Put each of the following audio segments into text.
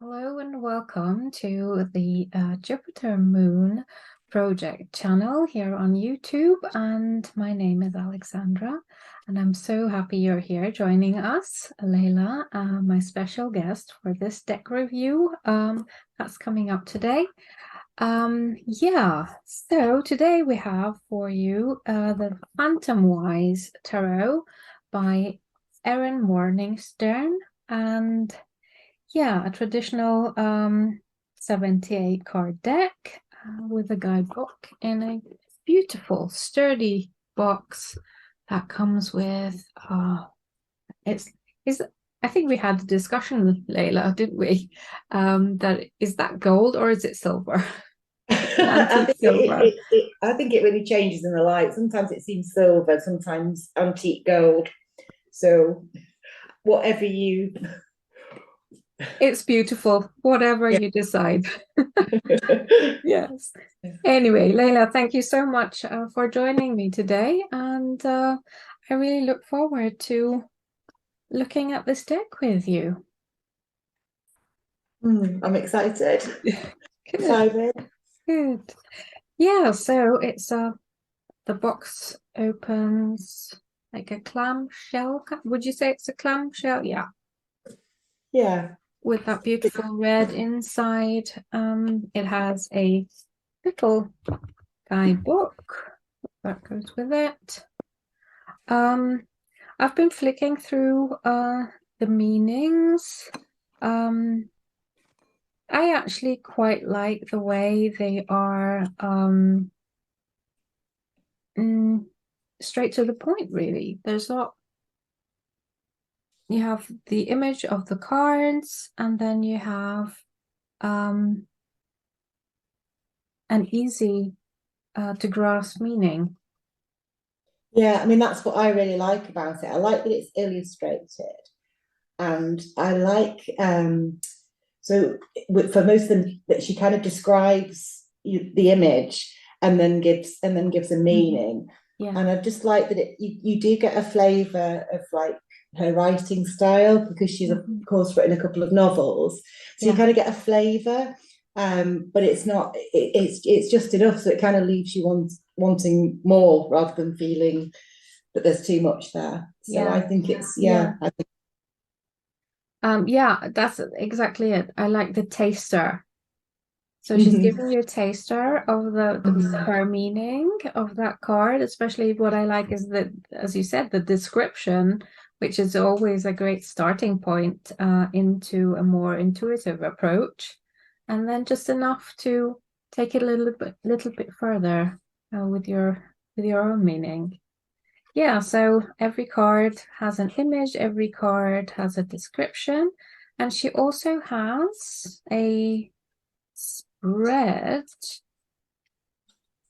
Hello and welcome to the Jupiter Moon Project channel here on YouTube. And my name is Alexandra, and I'm so happy you're here joining us. Layla, my special guest for this deck review that's coming up today. So today we have for you the Phantomwise Tarot by Erin Morgenstern, and a traditional 78 card deck with a guidebook in a beautiful sturdy box that comes with I think we had a discussion with Layla, didn't we? That is that gold or is it silver? I Antique think silver. I think it really changes in the light. Sometimes it seems silver, sometimes antique gold. So whatever you, It's beautiful, whatever yeah. you decide. Yes. Anyway, Layla, thank you so much for joining me today. And I really look forward to looking at this deck with you. I'm excited. Good, Excited. good. Yeah, so it's the box opens like a clamshell. Would you say it's a clamshell? Yeah, Yeah. with that beautiful red inside. It has a little guidebook that goes with it. I've been flicking through the meanings. Um, I actually quite like the way they are straight to the point, really. There's not, you have the image of the cards, and then you have an easy to grasp meaning. Yeah, I mean that's what I really like about it. I like that it's illustrated, and I like so for most of them that she kind of describes the image and then gives a meaning. Yeah, And I just like that you do get a flavour of like her writing style because she's of course written a couple of novels, so you yeah, kind of get a flavour, but it's not it's just enough, so it kind of leaves you wanting more rather than feeling that there's too much there. So I yeah, think it's yeah. I think Yeah, that's exactly it. I like the taster. So she's giving you a taster of Mhm. her meaning of that card. Especially what I like is that, as you said, the description, which is always a great starting point into a more intuitive approach, and then just enough to take it a little bit further with your own meaning. Yeah, so every card has an image, every card has a description, and she also has a spread.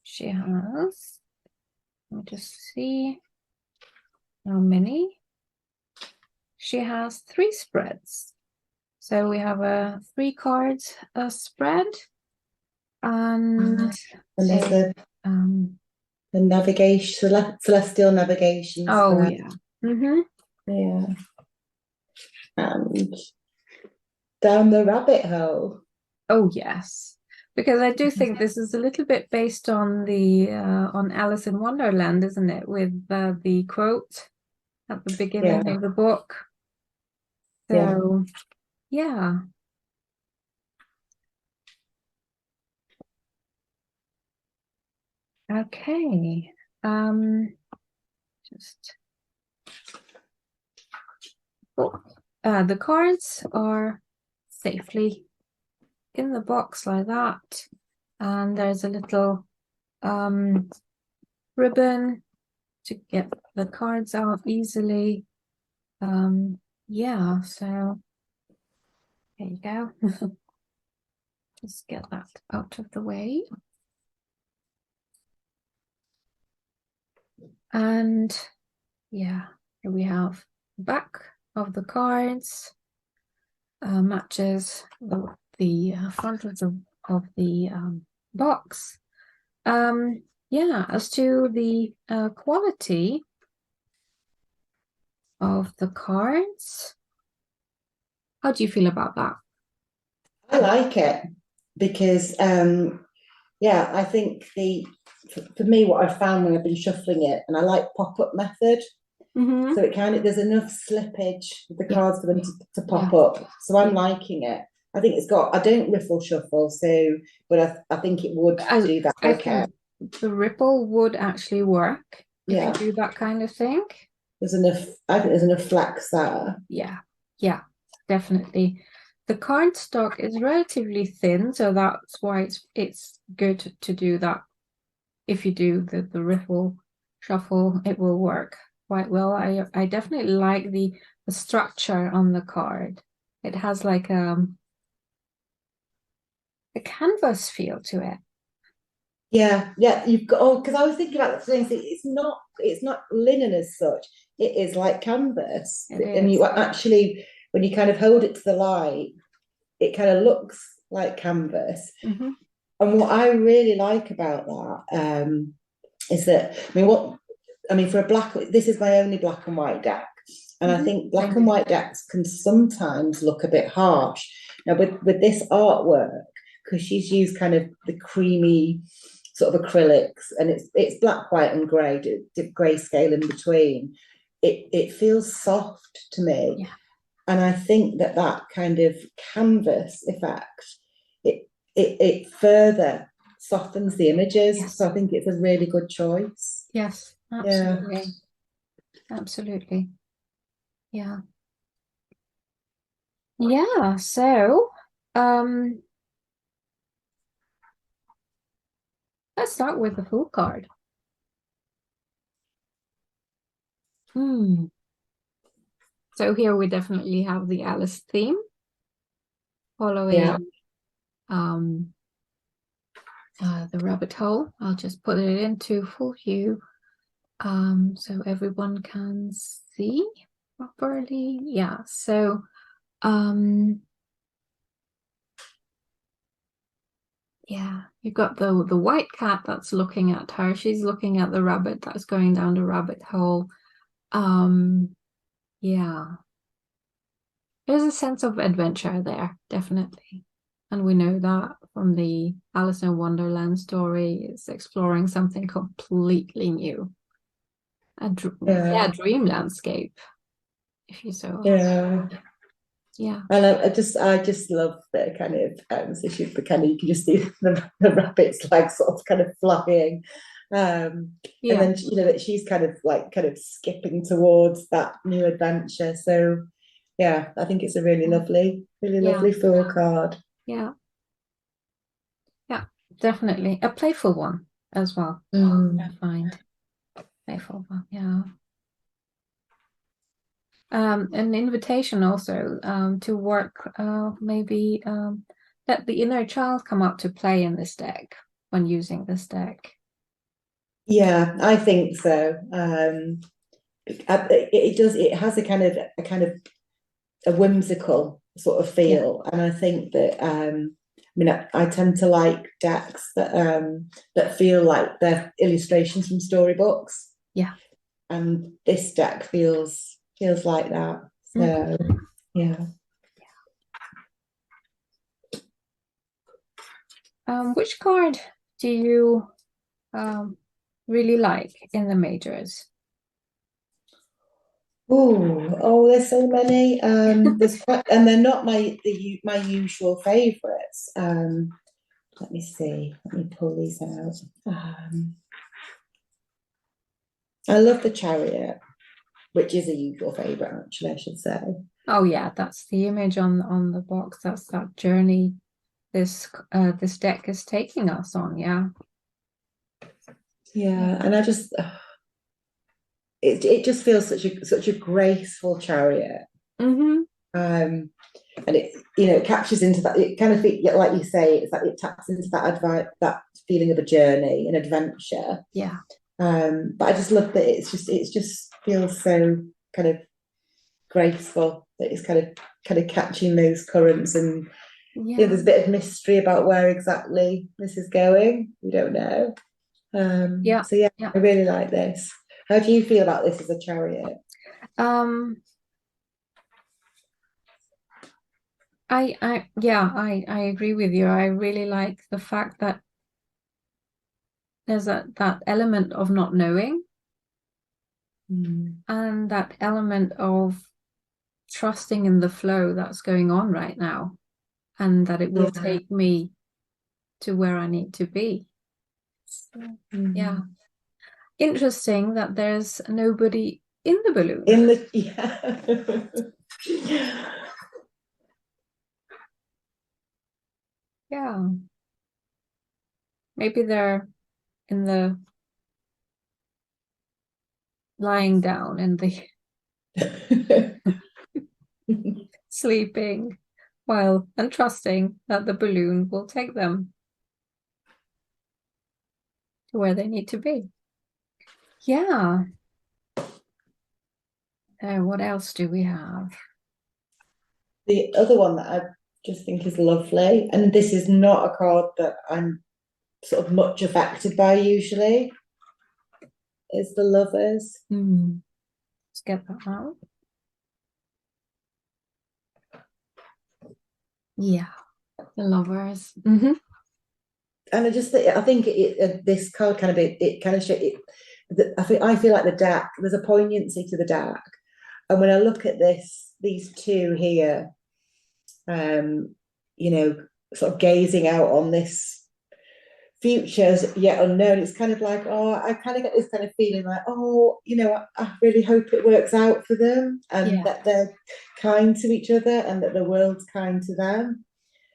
She has, let me just see how many. She has 3 spreads. So we have a 3 cards spread and And there's a um the navigation, celestial navigation oh spread. yeah. Mm-hmm. Yeah. And down the rabbit hole. Oh yes. Because I do think this is a little bit based on the on Alice in Wonderland, isn't it? With the quote at the beginning Yeah. of the book. Yeah. So yeah. Okay. Um, just oh, the cards are safely in the box like that, and there's a little ribbon to get the cards out easily. Yeah, so there you go. Just get that out of the way. And yeah, here we have the back of the cards, matches the front of the box. Yeah, as to the quality of the cards, how do you feel about that? I like it because yeah, I think for me what I've found when I've been shuffling it, and I like pop-up method. Mm-hmm. So it kind of, there's enough slippage with the Yeah. cards for them to pop Yeah. up. So I'm Yeah. liking it. I think it's got, I don't riffle shuffle, so, but I think it would do that I okay. think the ripple would actually work if you Yeah, do that kind of thing. there's enough, I think there's enough flex there. Yeah. Yeah, definitely. The card stock is relatively thin, so that's why it's good to do that. If you do the riffle shuffle, it will work quite well. I definitely like the structure on the card. It has like a canvas feel to it. Yeah, yeah, you've got, oh, because I was thinking about the things, it's not linen as such, it is like canvas. It And is. you actually, when you kind of hold it to the light, it kind of looks like canvas. Mm-hmm. And what I really like about that is that, I mean, for a black, this is my only black and white deck. And I Mm-hmm. think black and white decks can sometimes look a bit harsh. Now, with this artwork, because she's used kind of the creamy sort of acrylics, and it's black, white, and grey, grayscale in between. It feels soft to me, Yeah. and I think that kind of canvas effect, it further softens the images. Yes. So I think it's a really good choice. Yes, Yeah. absolutely. Absolutely. Yeah. Yeah, so let's start with the full card. So here we definitely have the Alice theme Yeah. following the rabbit hole. I'll just put it into full view so everyone can see properly. Yeah, so yeah, you've got the white cat that's looking at her. She's looking at the rabbit that's going down the rabbit hole. Yeah, there's a sense of adventure there, definitely. And we know that from the Alice in Wonderland story, it's exploring something completely new. Yeah. Dream landscape, if you so. Yeah. Yeah. And I just love the kind of so the kind of, you can just see the rabbit's legs sort of kind of flying, and then you know that she's kind of skipping towards that new adventure. So yeah, I think it's a really lovely full card. Yeah. Yeah. Definitely a playful one as well. I find playful one. Yeah. An invitation also to work maybe let the inner child come up to play in this deck when using this deck. Yeah, I think so. It does. It has a kind of a whimsical sort of feel, and I think that I mean I tend to like decks that feel like they're illustrations from storybooks. Yeah, and this deck feels like that. So yeah. Which card do you really like in the majors? Oh, there's so many. There's quite, and they're not my usual favourites. Let me see. Let me pull these out. I love the Chariot, which is a usual favourite, actually, I should say. Oh yeah, that's the image on the box. That's that journey this deck is taking us on. Yeah. Yeah, and I just it just feels such a graceful chariot. Mm-hmm. And it it captures into that, it kind of like you say, it's like it taps into that feeling of a journey, an adventure. Yeah. But I just love that it just feels so kind of graceful, that it's kind of catching those currents, and there's a bit of mystery about where exactly this is going. We don't know. So yeah, I really like this. How do you feel about this as a chariot? I agree with you. I really like the fact that there's that element of not knowing and that element of trusting in the flow that's going on right now, and that it will take me to where I need to be. Yeah. Interesting that there's nobody in the balloon. Yeah. Maybe they're in the lying down in the sleeping while and trusting that the balloon will take them to where they need to be. Yeah. What else do we have? The other one that I just think is lovely, and this is not a card that I'm sort of much affected by usually, is the Lovers. Let's get that out. Yeah, the Lovers. And I think this card kind of it kind of shows it. I feel like the deck, there's a poignancy to the deck, and when I look at these two here, sort of gazing out on this futures yet unknown, it's kind of like, I kind of get this kind of feeling like, I really hope it works out for them, and that they're kind to each other, and that the world's kind to them.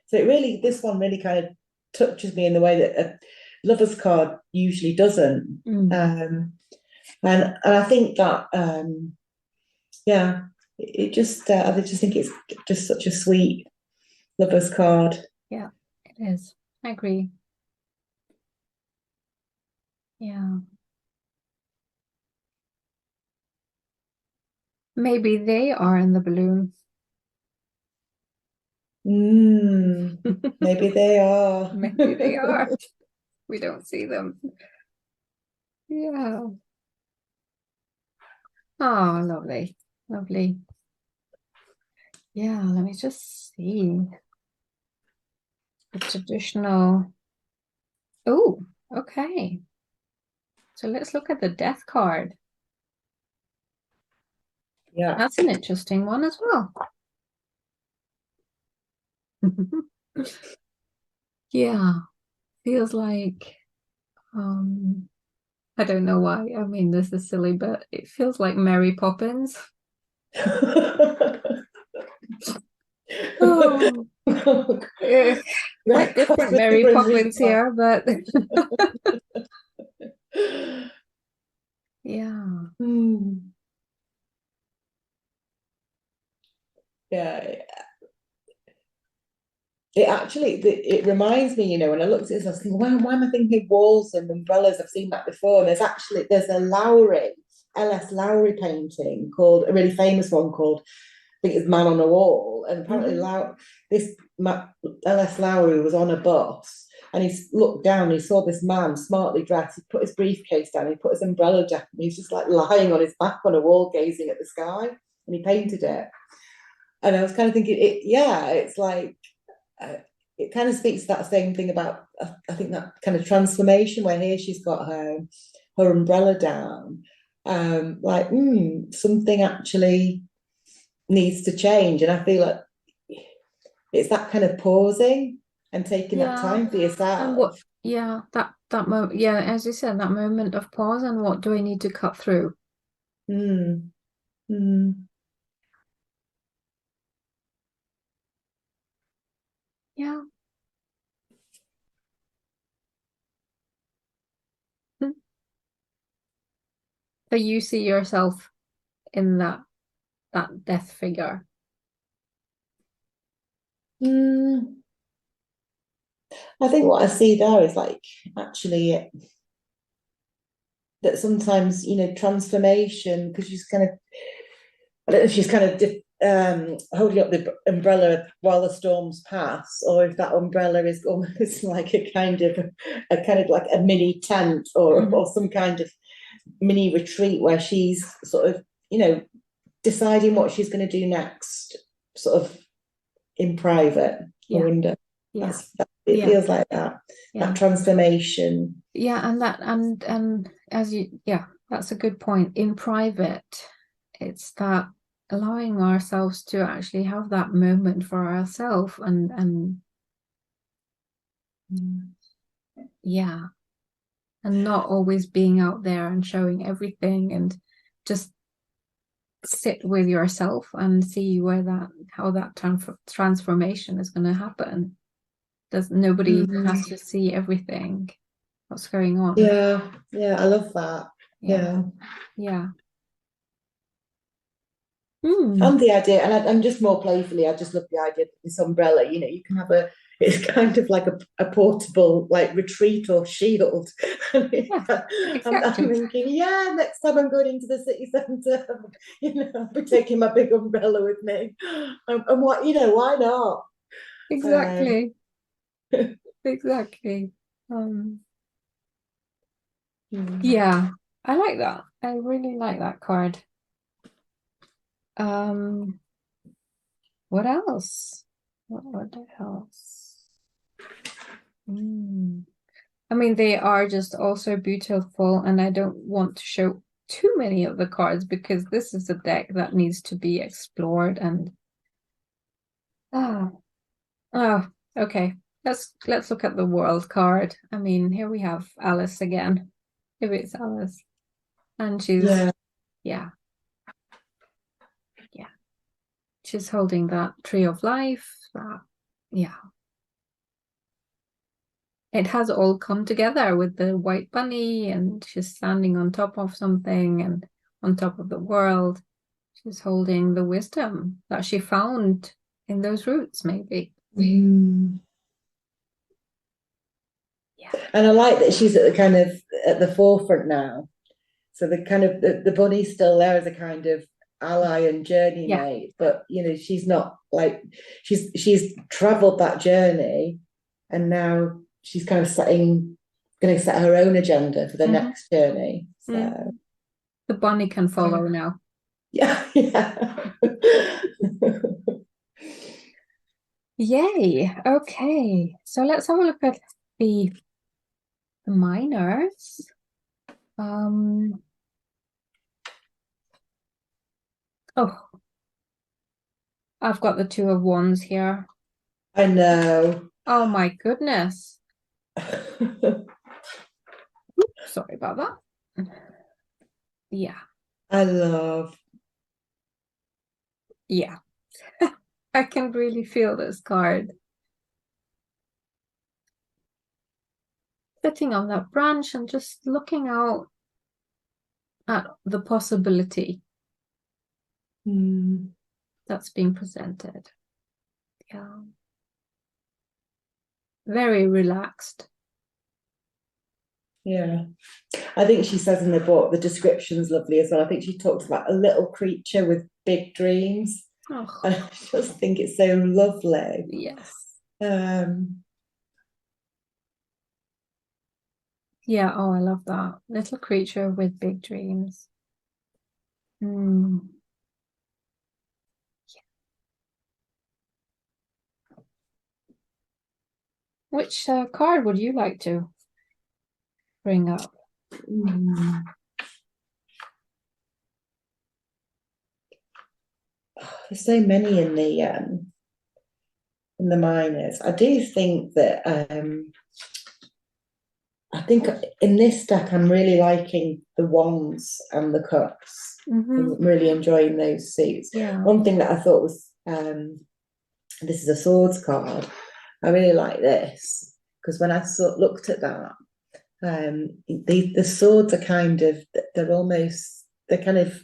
So this one really kind of touches me in the way that a Lover's card usually doesn't. And I think that I just think it's just such a sweet Lover's card. Yeah, it is. I agree. Yeah. Maybe they are in the balloon. Maybe they are. Maybe they are. We don't see them. Yeah. Oh, lovely. Lovely. Yeah, let me just see. The traditional. Oh, okay. So let's look at the Death card. Yeah. That's an interesting one as well. Yeah. Feels like I don't know why. I mean, this is silly, but it feels like Mary Poppins. Oh, quite different Mary Poppins here, but yeah. Yeah. It reminds me, when I looked at this, I was thinking, why am I thinking of walls and umbrellas? I've seen that before. And there's a L.S. Lowry painting a really famous one called, I think it's Man on a Wall. And apparently L.S. Lowry was on a bus, and he looked down, he saw this man smartly dressed, he put his briefcase down, he put his umbrella down, and he's just like lying on his back on a wall gazing at the sky, and he painted it. And I was kind of thinking, it's like, it kind of speaks to that same thing about, I think, that kind of transformation where here she's got her umbrella down, something actually needs to change. And I feel like it's that kind of pausing and taking that time for yourself. And that moment, as you said, that moment of pause, and what do I need to cut through? Yeah. But you see yourself in that death figure. I think what I see there is like actually that sometimes, transformation, because she's kind of, I don't know if she's kind of holding up the umbrella while the storms pass, or if that umbrella is almost like a kind of like a mini tent, or some kind of mini retreat where she's sort of, deciding what she's going to do next, sort of in private. Yeah. I wonder. Yeah. It Yeah. feels like that. Yeah. That transformation. Yeah, and as you, yeah, that's a good point. In private, it's that allowing ourselves to actually have that moment for ourselves and yeah, and not always being out there and showing everything, and just sit with yourself and see where that how that transformation is going to happen. Nobody has to see everything what's going on. Yeah, I love that. Yeah. And the idea, and I'm just more playfully, I just love the idea that this umbrella, you can have it's kind of like a portable like retreat or shield. Exactly. I'm thinking, next time I'm going into the city centre, I'll be taking my big umbrella with me. And what, why not? Exactly. Exactly. Yeah, I like that. I really like that card. What else? What else? I mean, they are just also beautiful, and I don't want to show too many of the cards because this is a deck that needs to be explored. And okay. Let's look at the world card. I mean, here we have Alice again. If it's Alice, and she's yeah. She's holding that tree of life. It has all come together with the white bunny, and she's standing on top of something and on top of the world. She's holding the wisdom that she found in those roots, maybe. Yeah. And I like that she's at the forefront now. So the kind of the bunny's still there as a kind of ally and journey mate, but she's not like she's traveled that journey, and now she's kind of going to set her own agenda for the next journey. So the bunny can follow now. Yeah. Yay. Okay. So let's have a look at the minors. I've got the Two of Wands here. I know. Oh my goodness. Sorry about that. Yeah. I love. Yeah. I can really feel this card. Sitting on that branch and just looking out at the possibility that's being presented. Yeah. Very relaxed. Yeah. I think she says in the book, the description's lovely as well. I think she talks about a little creature with big dreams. And I just think it's so lovely. Yes. Yeah, I love that. Little creature with big dreams. Yeah. Which card would you like to bring up? There's so many in the minors. I do think that I think in this deck I'm really liking the wands and the cups. I'm really enjoying those suits. Yeah. One thing that I thought was this is a swords card. I really like this because when I looked at that, the swords are they're kind of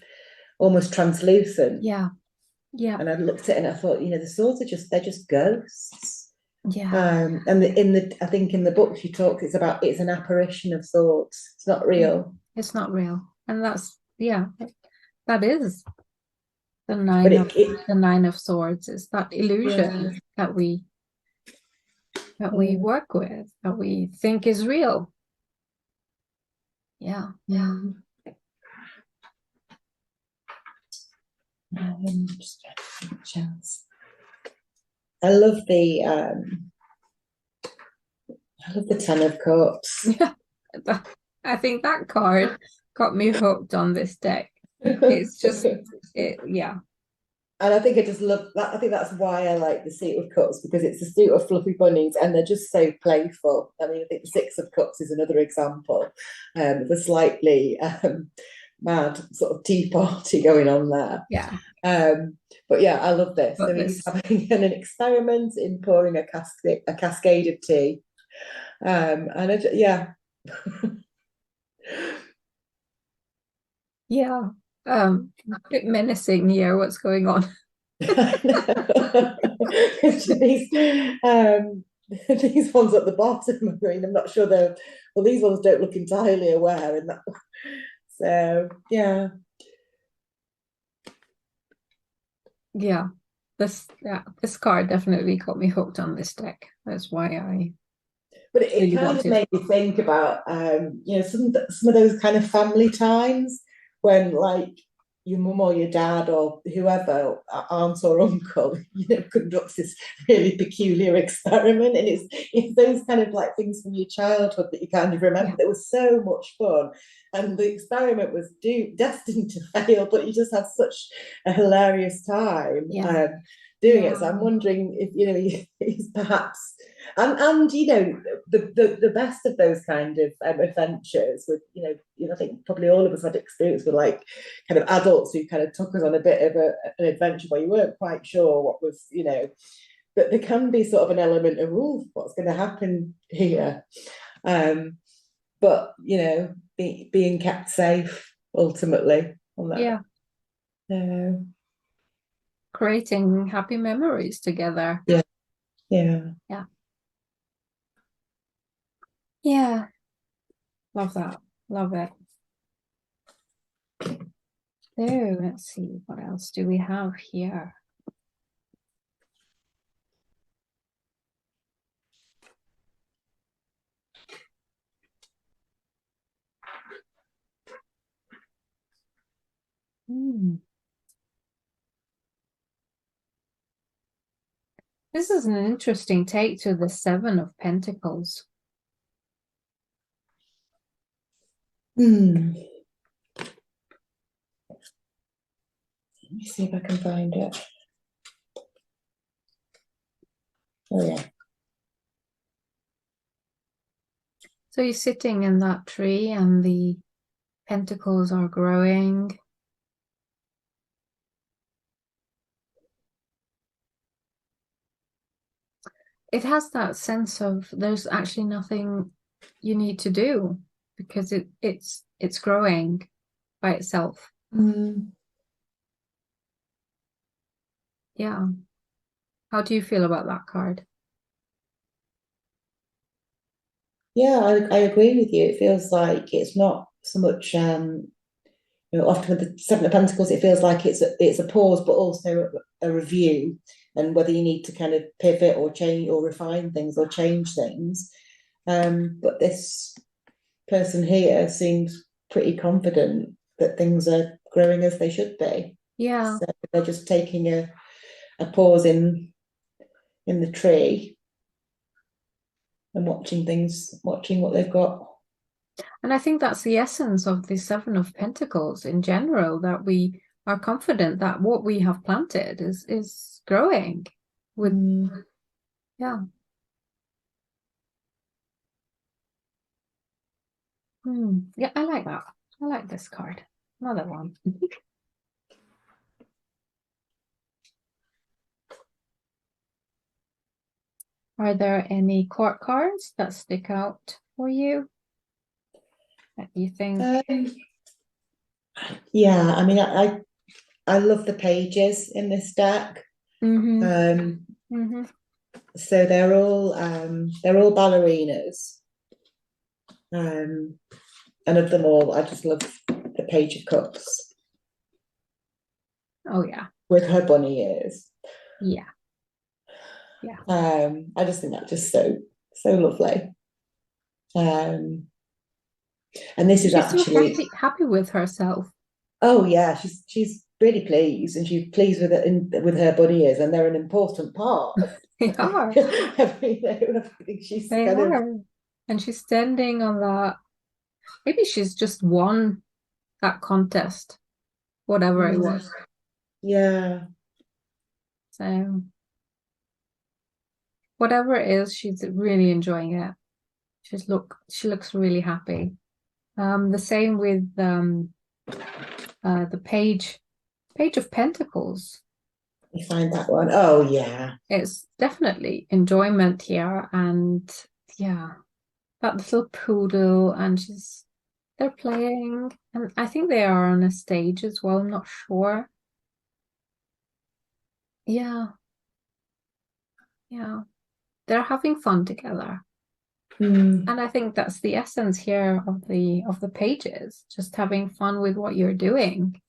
almost translucent. Yeah. And I looked at it and I thought, the swords they're just ghosts. Yeah. And I think in the book she talks, it's an apparition of swords. It's not real. It's not real. And that's that is the nine of swords. Is that illusion that we work with, that we think is real. Yeah. Chance. I love the Ten of Cups. Yeah, I think that card got me hooked on this deck. It's just yeah. And I think I just love that. I think that's why I like the Suit of Cups, because it's a suit of fluffy bunnies and they're just so playful. I mean, I think the Six of Cups is another example of a slightly mad sort of tea party going on there. Yeah. But yeah, I love this. But So he's having an experiment in pouring a cascade of tea. Yeah. Yeah. A bit menacing here, what's going on? these, these ones at the bottom, I mean, I'm not sure they're, well, these ones don't look entirely aware in that. So, yeah. Yeah. This card definitely got me hooked on this deck. That's why I But it really kind of wanted. made me think about, some of those kind of family times when, like, your mum or your dad or whoever, aunt or uncle, conducts this really peculiar experiment, and it's those kind of like things from your childhood that you kind of remember that was so much fun, and the experiment was destined to fail, but you just had such a hilarious time doing it. So I'm wondering if he's perhaps and the best of those kind of adventures with I think probably all of us had experience with like kind of adults who kind of took us on a bit of an adventure where you weren't quite sure what was but there can be sort of an element of what's going to happen here, but being kept safe ultimately on that. Creating happy memories together. Yeah. Love that. Love it. So let's see, what else do we have here? This is an interesting take to the Seven of Pentacles. Let me see if I can find it. Oh yeah. So you're sitting in that tree and the pentacles are growing. It has that sense of there's actually nothing you need to do because it's growing by itself. Yeah. How do you feel about that card? Yeah, I agree with you. It feels like it's not so much often with the Seven of Pentacles, it feels like it's a pause, but also a review, and whether you need to kind of pivot or change or refine things or change things. But this person here seems pretty confident that things are growing as they should be. Yeah. So they're just taking a pause in the tree and watching what they've got. And I think that's the essence of the Seven of Pentacles in general, that we are confident that what we have planted is growing with yeah. Yeah, I like that. I like this card. Another one. Are there any court cards that stick out for you that you think? Yeah, I mean, I love the pages in this deck. So they're all ballerinas, and of them all, I just love the Page of Cups. Oh yeah, with her bunny ears. Yeah. I just think that's just so lovely. And this is She's actually so happy with herself. Oh yeah, she's really pleased, and she's pleased with it with her bunny ears, and they're an important part of They are. everything. She's They kind of are. And she's standing on that. Maybe she's just won that contest, whatever it was. yeah. So whatever it is, she's really enjoying it. She looks really happy. The same with the page of Pentacles. You find that one. Oh yeah. It's definitely enjoyment here, and yeah, that little poodle, and they're playing, and I think they are on a stage as well. I'm not sure. Yeah, yeah, they're having fun together. And I think that's the essence here of the pages, just having fun with what you're doing.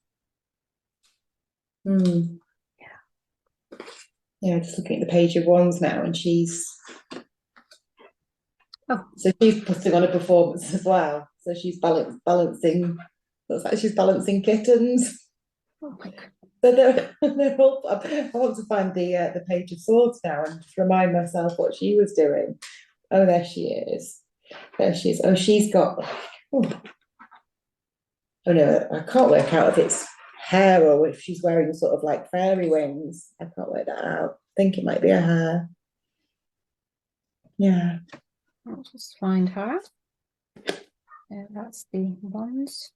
Yeah, just looking at the page of wands now, and she's putting on a performance as well. So she's balancing. Looks like she's balancing kittens. Oh my God. So they're all. I want to find the page of swords now and just remind myself what she was doing. Oh, there she is. There she is. Oh, she's got. Oh no, I can't work out if it's hair or if she's wearing sort of like fairy wings. I can't work that out. I think it might be a hair. Yeah. I'll just find her. Yeah, that's the ones.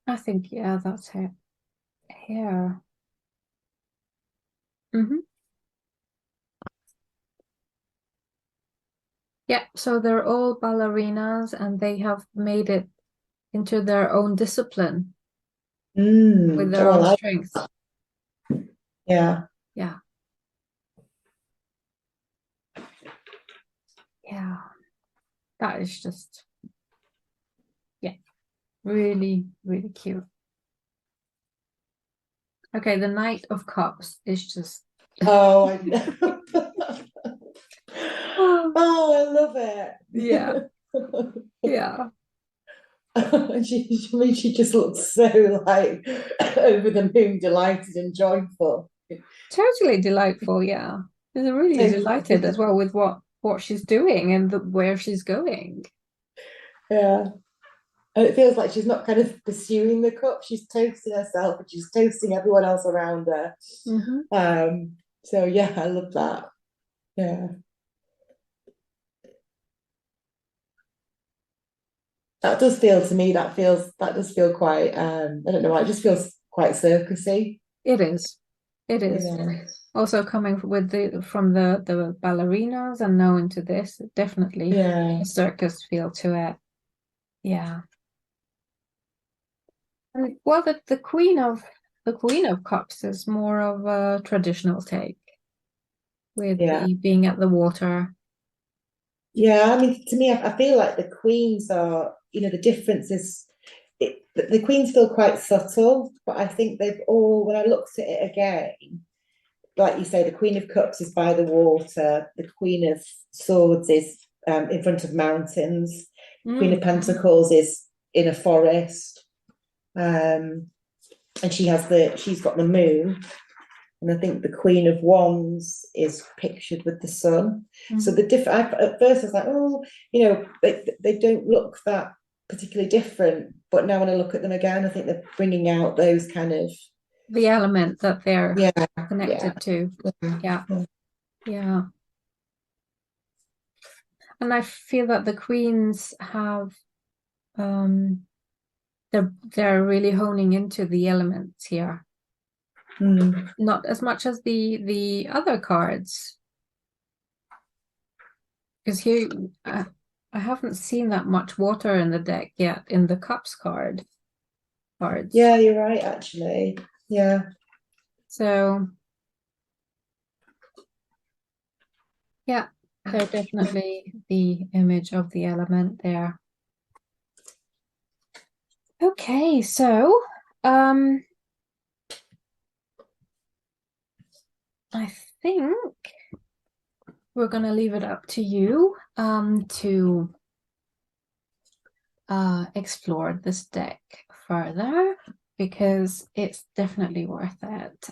I think, yeah, that's it. Here. Yeah, so they're all ballerinas, and they have made it into their own discipline with their own strength. Yeah. Yeah. Yeah. That is just, yeah, really, really cute. Okay, the Knight of Cups is just. Oh, I know. Oh, I love it. Yeah. Yeah. She just looks so like over the moon, delighted and joyful. Totally delightful, yeah. She's really Totally. delighted as well with what she's doing and where she's going. Yeah. And it feels like she's not kind of pursuing the cup, she's toasting herself and she's toasting everyone else around her. So yeah, I love that. Yeah. That does feel to me, that does feel quite I don't know, it just feels quite circusy. It is. It is. You know. Also coming from the ballerinas and now into this, definitely Yeah. a circus feel to it. Yeah. And well, the Queen of Cups is more of a traditional take with the being at the water. Yeah, I mean, to me, I feel like the queens are, the difference is the queens feel quite subtle, but I think they've all, when I looked at it again, like you say, the Queen of Cups is by the water, the Queen of Swords is in front of mountains, Queen of Pentacles is in a forest, and she's got the moon. And I think the Queen of Wands is pictured with the sun. So at first I was like, oh, they don't look that particularly different. But now when I look at them again, I think they're bringing out those kind of the element that they're connected to. Yeah. And I feel that the queens have they're really honing into the elements here. Not as much as the other cards, because here I haven't seen that much water in the deck yet in the Cups cards. Yeah, you're right, actually. Yeah. So yeah, they're definitely the image of the element there. Okay, so I think we're going to leave it up to you to explore this deck further, because it's definitely worth it.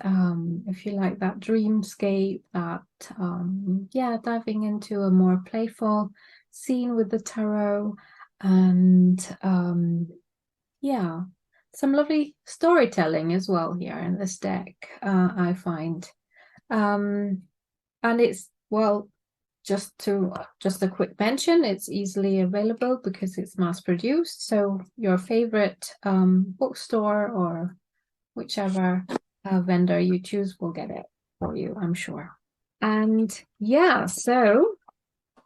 If you like that dreamscape, that yeah, diving into a more playful scene with the tarot, and yeah, some lovely storytelling as well here in this deck, I find. And it's, well, just a quick mention, it's easily available because it's mass produced, so your favorite bookstore or whichever vendor you choose will get it for you, I'm sure. And yeah, so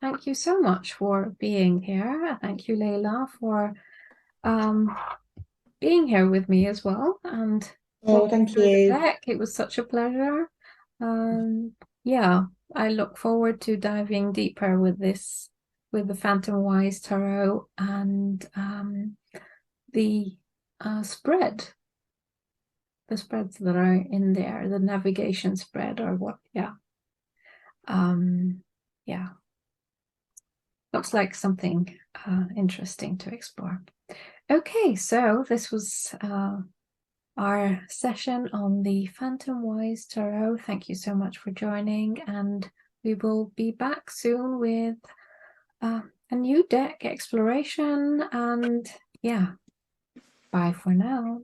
thank you so much for being here. Thank you, Layla, for being here with me as well, and Oh, thank you. deck. It was such a pleasure. Yeah, I look forward to diving deeper with this, with the Phantomwise Tarot, and the spread, the spreads that are in there, the navigation spread, or what? Yeah, yeah, looks like something interesting to explore. Okay, so this was our session on the Phantomwise Tarot. Thank you so much for joining, and we will be back soon with a new deck exploration. And yeah, bye for now.